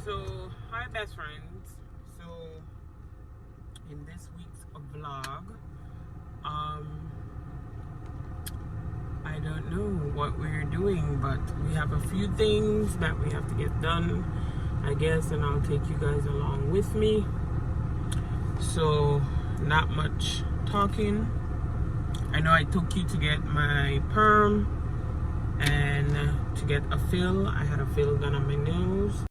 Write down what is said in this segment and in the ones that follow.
So, hi best friends. So, in this week's vlog, I don't know what we're doing, but we have a few things that we have to get done, I guess, and I'll take you guys along with me. So, not much talking. I know I took you to get my perm and to get a fill. I had a fill done on my nose.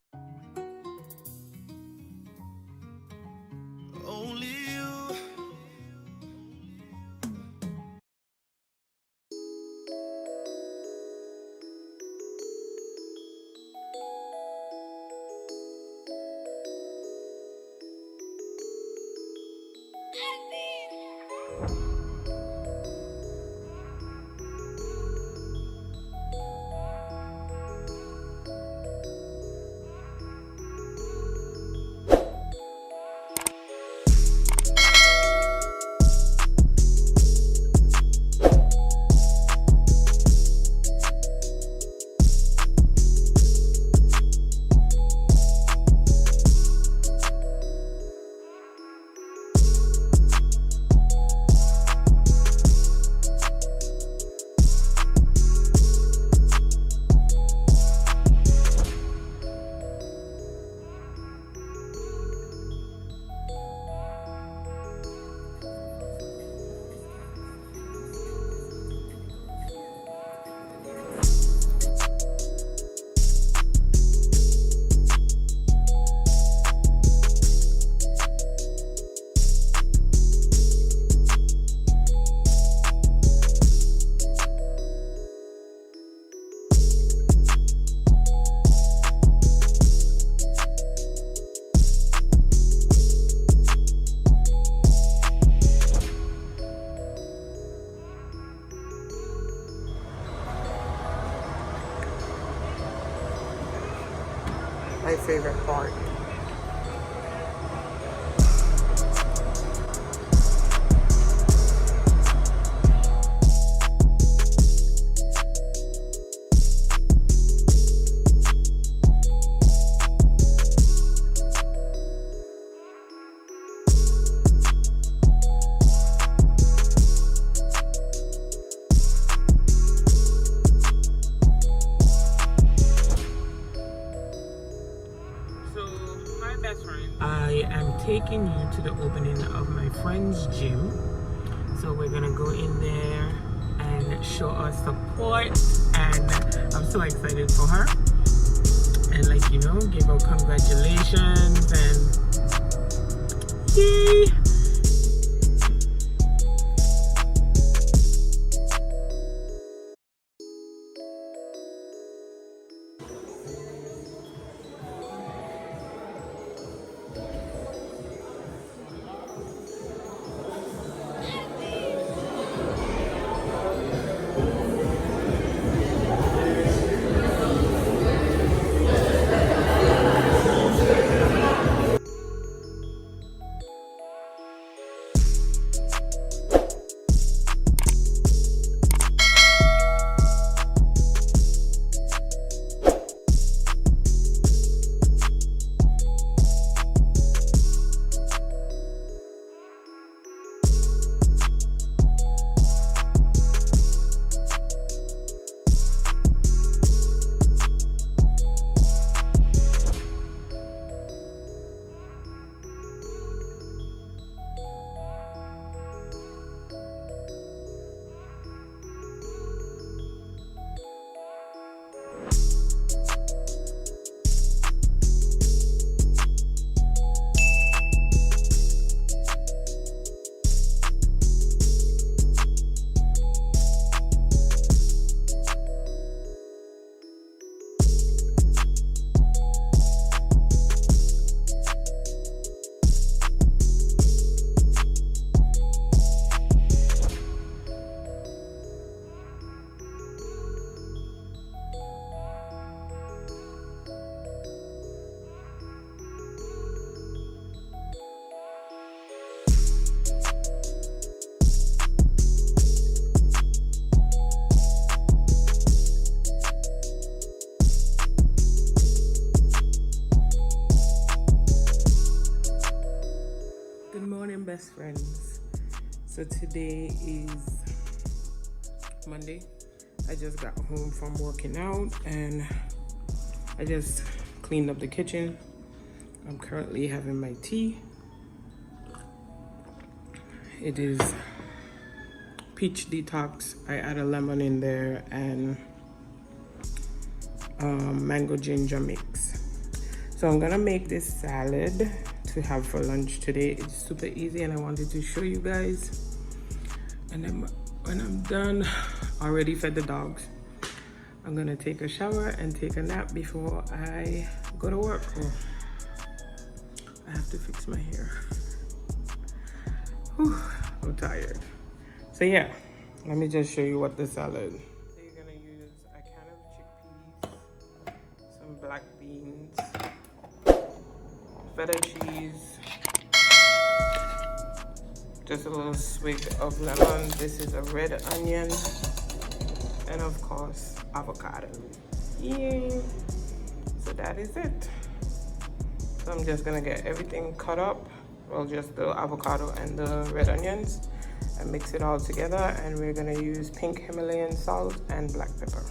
My favorite part. I am taking you to the opening of my friend's gym. So we're gonna go in there and show her support, and I'm so excited for her. And like, you know, give her congratulations and yay! best friends. So today is Monday. I just got home from working out and I just cleaned up the kitchen. I'm currently having my tea. It is peach detox. I add a lemon in there and mango ginger mix. So I'm gonna make this salad to have for lunch today. It's super easy and I wanted to show you guys. And then when I'm done, I already fed the dogs. I'm gonna take a shower and take a nap before I go to work. Oh, I have to fix my hair. Whew, I'm tired. So yeah, let me just show you what the salad. So you're gonna use a can of chickpeas, some black beans, feta cheese, just a little swig of lemon. This is a red onion, and of course, avocado. Yay! So that is it. So I'm just gonna get everything cut up. Well, just the avocado and the red onions, and mix it all together. And we're gonna use pink Himalayan salt and black pepper.